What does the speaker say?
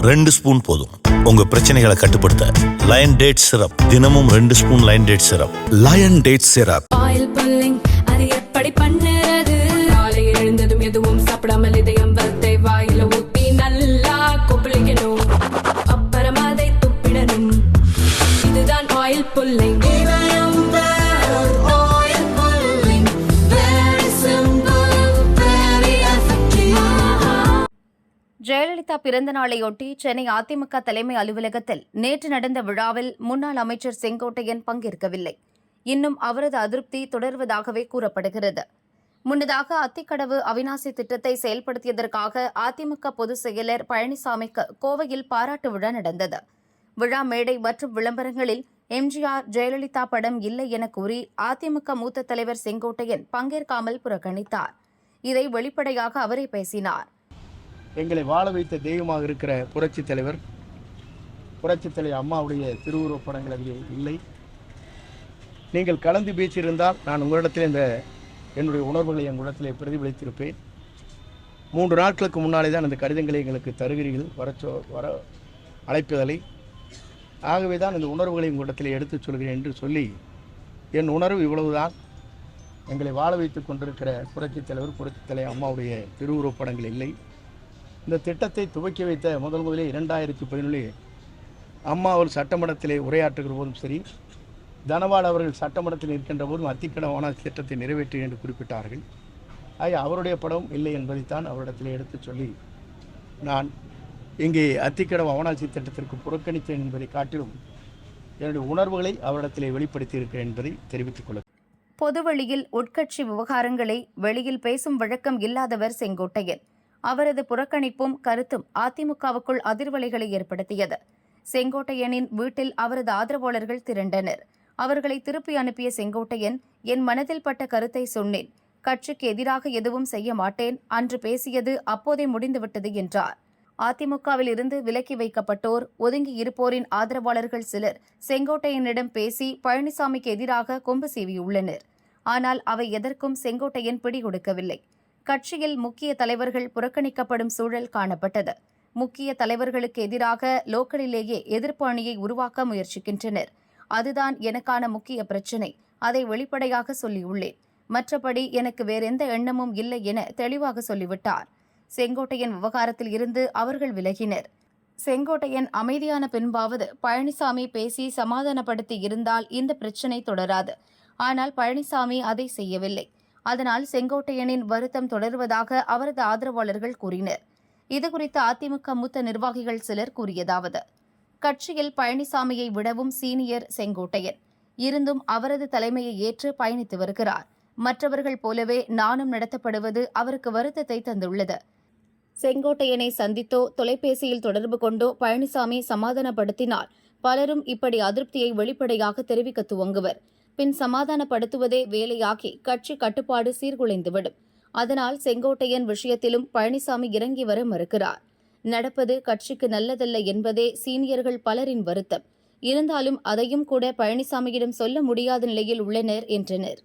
2 spoon போதும் உங்க பிரச்சனைகளை கட்டுப்படுத்த. லயன் டேட் சிரப், தினமும் 2 spoon lion date syrup. Lion date syrup. Oil pulling அது எப்படி பண்ணுறது? காலையில் எழுந்ததும் எதுவும் சாப்பிடாமல் இதயம் வளர்த்தை வாயில ஊத்தி நல்லா கொப்பளிக்கணும், அப்புறம் அதை துப்பிடணும். இதுதான் ஆயில் புல்லிங். ஜெயலலிதா பிறந்த நாளையொட்டி சென்னை அதிமுக தலைமை அலுவலகத்தில் நேற்று நடந்த விழாவில் முன்னாள் அமைச்சர் செங்கோட்டையன் பங்கேற்கவில்லை. இன்னும் அவரது அதிருப்தி தொடர்வதாகவே கூறப்படுகிறது. முன்னதாக அத்திக்கடவு அவிநாசி திட்டத்தை செயல்படுத்தியதற்காக அதிமுக பொதுச் செயலர் பழனிசாமிக்கு கோவையில் பாராட்டு விழா நடந்தது. விழா மேடை மற்றும் விளம்பரங்களில் எம்ஜிஆர், ஜெயலலிதா படம் இல்லை என கூறி அதிமுக மூத்த தலைவர் செங்கோட்டையன் பங்கேற்காமல் புறக்கணித்தார். இதை வெளிப்படையாக அவரே பேசினார். எங்களை வாழ வைத்த தெய்வமாக இருக்கிற புரட்சித் தலைவர் அம்மாவுடைய திருவுருவப் படங்கள் அங்கே இல்லை. நீங்கள் கலந்து பேசியிருந்தால் நான் உங்களிடத்தில் என்னுடைய உணர்வுகளை உங்களிடத்திலே பிரதிபலித்திருப்பேன். 3 நாட்களுக்கு முன்னாலே தான் அந்த கடிதங்களை எங்களுக்கு தருகிறீர்கள், வர அழைப்பதலை. ஆகவே தான் இந்த உணர்வுகளை உங்களிடத்தில் எடுத்துச் சொல்கிறேன் என்று சொல்லி, என் உணர்வு இவ்வளவுதான். எங்களை வாழ வைத்து கொண்டிருக்கிற புரட்சித் தலைவர் அம்மாவுடைய திருவுருவப் படங்கள் இல்லை. இந்த திட்டத்தை துவக்கி வைத்த முதலே 2017 அம்மா அவர் சட்டமன்றத்திலே உரையாற்றுகிற போதும் சரி, தனபால் அவர்கள் சட்டமன்றத்தில் இருக்கின்ற போதும் அத்திக்கடவு அவனாசி திட்டத்தை நிறைவேற்றி என்று குறிப்பிட்டார்கள். அவருடைய படம் இல்லை என்பதைத்தான் அவரிடத்தில் எடுத்து சொல்லி, நான் இங்கே அத்திக்கடவு அவனாசி திட்டத்திற்கு புறக்கணித்தேன் என்பதை காட்டிலும் என்னுடைய உணர்வுகளை அவரிடத்திலே வெளிப்படுத்தி இருக்கிறேன் என்பதை தெரிவித்துக் கொள்ள. பொதுவெளியில் உட்கட்சி விவகாரங்களை வெளியில் பேசும் வழக்கம் இல்லாதவர் செங்கோட்டையன். அவரது புறக்கணிப்பும் கருத்தும் அதிமுகவுக்குள் அதிர்வலைகளை ஏற்படுத்தியது. செங்கோட்டையனின் வீட்டில் அவரது ஆதரவாளர்கள் திரண்டனர். அவர்களை திருப்பி அனுப்பிய செங்கோட்டையன், என் மனதில் பட்ட கருத்தை சொன்னேன், கட்சிக்கு எதிராக எதுவும் செய்ய மாட்டேன், அன்று பேசியது அப்போதே முடிந்துவிட்டது என்றார். அதிமுகவில் இருந்து விலக்கி வைக்கப்பட்டோர், ஒதுங்கி இருப்போரின் ஆதரவாளர்கள் சிலர் செங்கோட்டையனிடம் பேசி பழனிசாமிக்கு எதிராக கொம்பு சீவியுள்ளனர். ஆனால் அவை எதற்கும் செங்கோட்டையன் பிடிகொடுக்கவில்லை. கட்சியில் முக்கிய தலைவர்கள் புறக்கணிக்கப்படும் சூழல் காணப்பட்டது. முக்கிய தலைவர்களுக்கு எதிராக லோக்கலிலேயே எதிர்ப்பு அணியை உருவாக்க முயற்சிக்கின்றனர். அதுதான் எனக்கான முக்கிய பிரச்சினை. அதை வெளிப்படையாக சொல்லியுள்ளேன். மற்றபடி எனக்கு வேறெந்த எண்ணமும் இல்லை என தெளிவாக சொல்லிவிட்டார். செங்கோட்டையன் விவகாரத்தில் இருந்து அவர்கள் விலகினர். செங்கோட்டையன் அமைதியான பின்பாவது பழனிசாமி பேசி சமாதானப்படுத்தி இருந்தால் இந்த பிரச்சினை தொடராது. ஆனால் பழனிசாமி அதை செய்யவில்லை. அதனால் செங்கோட்டையனின் வருத்தம் தொடர்வதாக அவரது ஆதரவாளர்கள் கூறினர். இதுகுறித்து அதிமுக மூத்த நிர்வாகிகள் சிலர் கூறியதாவது: கட்சியில் பழனிசாமியை விடவும் சீனியர் செங்கோட்டையன். இருந்தும் அவரது தலைமையை ஏற்று பயணித்து வருகிறார். மற்றவர்கள் போலவே நானும் நடத்தப்படுவது அவருக்கு வருத்தத்தை தந்துள்ளது. செங்கோட்டையனை சந்தித்தோ தொலைபேசியில் தொடர்பு கொண்டோ பழனிசாமி சமாதானப்படுத்தினால் பலரும் இப்படி அதிருப்தியை வெளிப்படையாக தெரிவிக்க துவங்குவர். பின் சமாதானப்படுத்துவதே வேலையாகி கட்சி கட்டுப்பாடு சீர்குலைந்துவிடும். அதனால் செங்கோட்டையன் விஷயத்திலும் பழனிசாமி இறங்கி வர மறுக்கிறார். நடப்பது கட்சிக்கு நல்லதல்ல என்பதே சீனியர்கள் பலரின் வருத்தம். இருந்தாலும் அதையும் கூட பழனிசாமியிடம் சொல்ல முடியாத நிலையில் உள்ளனர் என்றனர்.